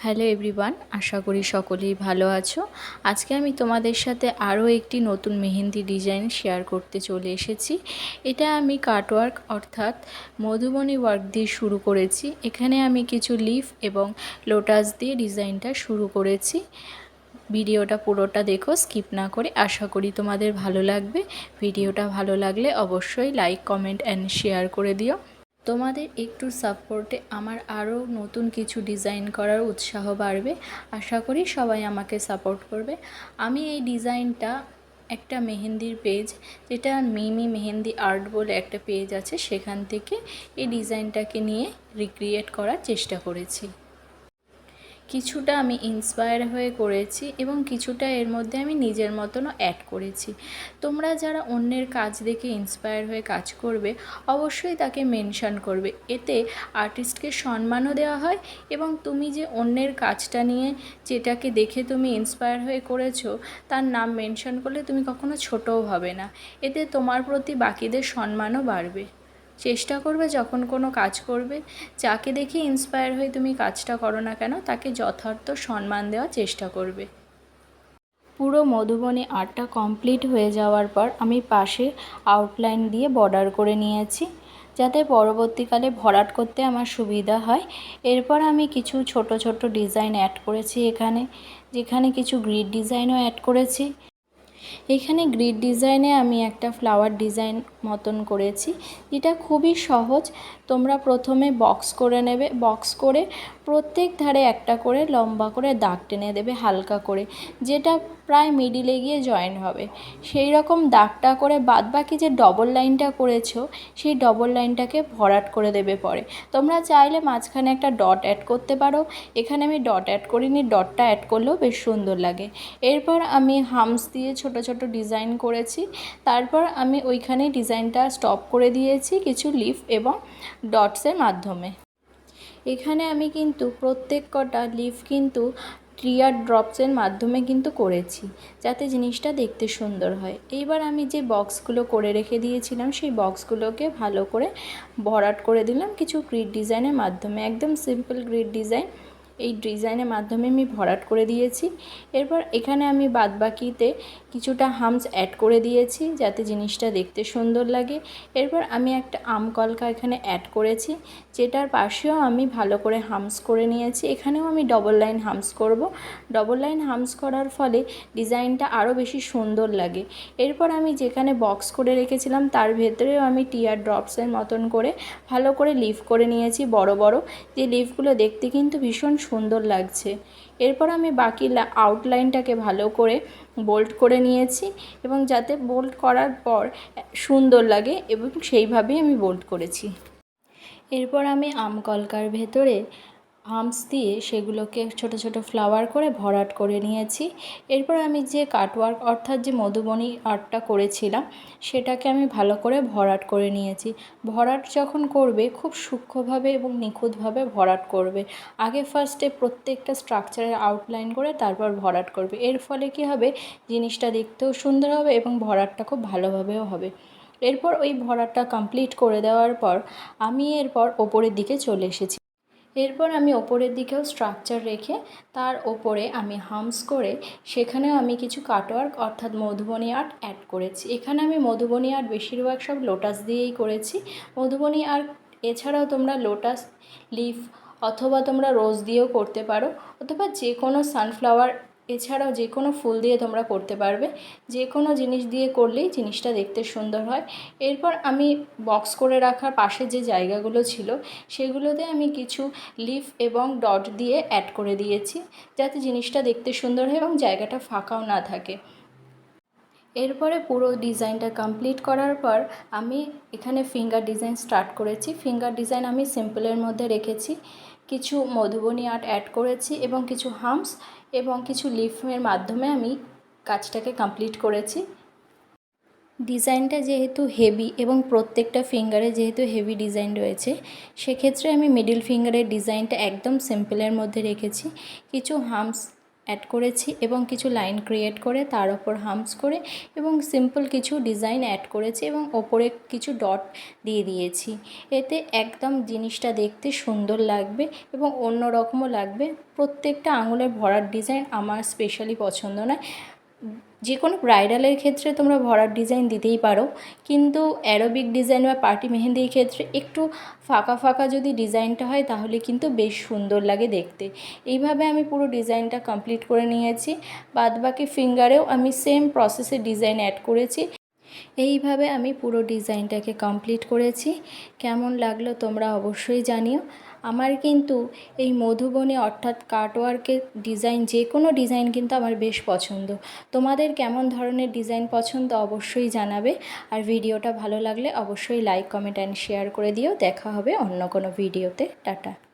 Hello everyone, আশা করি সকলেই ভালো আছো। আজকে আমি তোমাদের সাথে আরও একটি নতুন মেহেন্দি ডিজাইন শেয়ার করতে চলে এসেছি। এটা আমি কাটওয়ার্ক অর্থাৎ মধুবনী ওয়ার্ক দিয়ে শুরু করেছি। এখানে আমি কিছু লিফ এবং লোটাস দিয়ে ডিজাইনটা শুরু করেছি। ভিডিওটা পুরোটা দেখো, স্কিপ না করে। আশা করি তোমাদের ভালো লাগবে। ভিডিওটা ভালো লাগলে অবশ্যই লাইক, কমেন্ট অ্যান্ড শেয়ার করে দিও। তোমাদের একটু সাপোর্টে আমার আরও নতুন কিছু ডিজাইন করার উৎসাহ বাড়বে। আশা করি সবাই আমাকে সাপোর্ট করবে। আমি এই ডিজাইনটা একটা মেহেন্দির পেজ, যেটা মিমি মেহেন্দি আর্ট বলে একটা পেজ আছে, সেখান থেকে এই ডিজাইনটাকে নিয়ে রিক্রিয়েট করার চেষ্টা করেছি। কিছুটা আমি ইন্সপায়ার হয়ে করেছি এবং কিছুটা এর মধ্যে আমি নিজের মতনও অ্যাড করেছি। তোমরা যারা অন্যের কাজ দেখে ইন্সপায়ার হয়ে কাজ করবে, অবশ্যই তাকে মেনশন করবে। এতে আর্টিস্টকে সম্মানও দেওয়া হয় এবং তুমি যে অন্যের কাজটা নিয়ে যেটাকে দেখে তুমি ইন্সপায়ার হয়ে করেছো, তার নাম মেনশন করলে তুমি কখনো ছোটও হবে না। এতে তোমার প্রতি বাকিদের সম্মানও বাড়বে। চেষ্টা করবে যখন কোনো কাজ করবে, যাকে দেখে ইন্সপায়ার হয়ে তুমি কাজটা করো না কেন, তাকে যথার্থ সম্মান দেওয়ার চেষ্টা করবে। পুরো মধুবনী আর্টটা কমপ্লিট হয়ে যাওয়ার পর আমি পাশে আউটলাইন দিয়ে বর্ডার করে নিয়েছি, যাতে পরবর্তীকালে ভরাট করতে আমার সুবিধা হয়। এরপর আমি কিছু ছোট ছোট ডিজাইন অ্যাড করেছি যেখানে কিছু গ্রিড ডিজাইনও অ্যাড করেছি। এখানে গ্রিড ডিজাইনে আমি একটা ফ্লাওয়ার ডিজাইন মতন করেছি, যেটা খুবই সহজ। তোমরা প্রথমে বক্স করে নেবে, বক্স করে প্রত্যেক ধারে একটা করে লম্বা করে দাগ টেনে দেবে হালকা করে, যেটা প্রায় মিডিলে গিয়ে জয়েন হবে। সেই রকম দাগটা করে বাদবাকি যে ডবল লাইনটা করেছো, সেই ডবল লাইনটাকে ভরাট করে দেবে পরে। তোমরা চাইলে মাঝখানে একটা ডট অ্যাড করতে পারো। এখানে আমি ডট অ্যাড করিনি, ডটটা অ্যাড করলেও বেশ সুন্দর লাগে। এরপর আমি হামস দিয়ে ছোট ছোট ডিজাইন করেছি। তারপর আমি ওইখানে ডিজাইনটা স্টপ করে দিয়েছি কিছু লিফ এবং ডটসের মাধ্যমে। এখানে আমি কিন্তু প্রত্যেক কটা লিফ কিন্তু টিয়ার ড্রপসের মাধ্যমে কিন্তু করেছি, যাতে জিনিসটা দেখতে সুন্দর হয়। এইবার আমি যে বক্সগুলো করে রেখে দিয়েছিলাম, সেই বক্সগুলোকে ভালো করে ভরাট করে দিলাম কিছু গ্রিড ডিজাইনের মাধ্যমে। একদম সিম্পল গ্রিড ডিজাইন, এই ডিজাইনের মাধ্যমে আমি ভরাট করে দিয়েছি। এরপর এখানে আমি বাদবাকিতে কিছুটা হামস অ্যাড করে দিয়েছি, যাতে জিনিসটা দেখতে সুন্দর লাগে। এরপর আমি একটা আম কলকা এখানে অ্যাড করেছি, যেটার পাশেও আমি ভালো করে হামস করে নিয়েছি। এখানেও আমি ডবল লাইন হামস করব। ডবল লাইন হামস করার ফলে ডিজাইনটা আরও বেশি সুন্দর লাগে। এরপর আমি যেখানে বক্স করে রেখেছিলাম, তার ভেতরেও আমি টিয়ার ড্রপসের মতন করে ভালো করে লিফ করে নিয়েছি, বড় বড়, যে লিফগুলো দেখতে কিন্তু ভীষণ সুন্দর লাগছে। এরপর আমি বাকি আউটলাইনটাকে ভালো করে বোল্ড করে নিয়েছি, এবং যাতে বোল্ড করার পর সুন্দর লাগে এবং সেইভাবেই আমি বোল্ড করেছি। এরপর আমি আম কলকার ভেতরে হামস দিয়ে সেগুলোকে ছোট ছোট ফ্লাওয়ার করে ভরাট করে নিয়েছি। এরপর আমি যে কাটওয়ার্ক অর্থাৎ যে মধুবনী আর্টটা করেছিলাম, সেটাকে আমি ভালো করে ভরাট করে নিয়েছি। ভরাট যখন করবে, খুব সূক্ষ্মভাবে এবং নিখুঁতভাবে ভরাট করবে। আগে ফার্স্টে প্রত্যেকটা স্ট্রাকচারের আউটলাইন করে তারপর ভরাট করবে। এর ফলে কী হবে, জিনিসটা দেখতেও সুন্দর হবে এবং ভরাটটা খুব ভালোভাবেও হবে। এরপর ওই ভরাটটা কমপ্লিট করে দেওয়ার পর আমি এরপর ওপরের দিকে চলে এসেছি। এরপর আমি ওপরের দিকেও স্ট্রাকচার রেখে তার ওপরে আমি হামস করে সেখানেও আমি কিছু কাটওয়ার্ক অর্থাৎ মধুবনী আর্ট অ্যাড করেছি। এখানে আমি মধুবনী আর্ট বেশিরভাগ সব লোটাস দিয়েই করেছি। মধুবনী আর্ট এছাড়াও তোমরা লোটাস লিফ অথবা তোমরা রোজ দিয়েও করতে পারো, অথবা যে কোনো সানফ্লাওয়ার এছাড়াও যে কোনো ফুল দিয়ে তোমরা করতে পারবে। যে কোনো জিনিস দিয়ে করলেই জিনিসটা দেখতে সুন্দর হয়। এরপর আমি বক্স করে রাখার পাশে যে জায়গাগুলো ছিল, সেগুলোতে আমি কিছু লিফ এবং ডট দিয়ে অ্যাড করে দিয়েছি, যাতে জিনিসটা দেখতে সুন্দর হয় এবং জায়গাটা ফাঁকাও না থাকে। এরপরে পুরো ডিজাইনটা কমপ্লিট করার পর আমি এখানে ফিঙ্গার ডিজাইন স্টার্ট করেছি। ফিঙ্গার ডিজাইন আমি সিম্পলের মধ্যে রেখেছি, কিছু মধুবনী আর্ট অ্যাড করেছি এবং কিছু হামস এবং কিছু লিফের মাধ্যমে আমি কাজটাকে কমপ্লিট করেছি। ডিজাইনটা যেহেতু হেভি এবং প্রত্যেকটা ফিঙ্গারে যেহেতু হেভি ডিজাইন রয়েছে, সেক্ষেত্রে আমি মিডল ফিঙ্গারের ডিজাইনটা একদম সিম্পলের মধ্যে রেখেছি। কিছু হামস অ্যাড করেছি এবং কিছু লাইন ক্রিয়েট করে তার ওপর হাম্পস করে এবং সিম্পল কিছু ডিজাইন অ্যাড করেছি এবং ওপরে কিছু ডট দিয়ে দিয়েছি। এতে একদম জিনিসটা দেখতে সুন্দর লাগবে এবং অন্য রকমও লাগবে। প্রত্যেকটা আঙুলের ভরার ডিজাইন আমার স্পেশালি পছন্দ নয়। যে কোনো ব্রাইডালের ক্ষেত্রে তোমরা ভরার ডিজাইন দিতেই পারো, কিন্তু অ্যারোবিক ডিজাইন বা পার্টি মেহেন্দির ক্ষেত্রে একটু ফাঁকা ফাঁকা যদি ডিজাইনটা হয় তাহলে কিন্তু বেশ সুন্দর লাগে দেখতে। এইভাবে আমি পুরো ডিজাইনটা কমপ্লিট করে নিয়েছি। বাদবাকি ফিঙ্গারেও আমি সেম প্রসেসে ডিজাইন অ্যাড করেছি। এইভাবে আমি পুরো ডিজাইনটাকে কমপ্লিট করেছি। কেমন লাগলো তোমরা অবশ্যই জানিও। আমার কিন্তু এই মধুবনী অর্থাৎ কাটওয়ার্কের ডিজাইন, যে কোনো ডিজাইন কিন্তু আমার বেশ পছন্দ। তোমাদের কেমন ধরনের ডিজাইন পছন্দ অবশ্যই জানাবে। আর ভিডিওটা ভালো লাগলে অবশ্যই লাইক, কমেন্ট অ্যান্ড শেয়ার করে দিও। দেখা হবে অন্য কোনো ভিডিওতে। টাটা।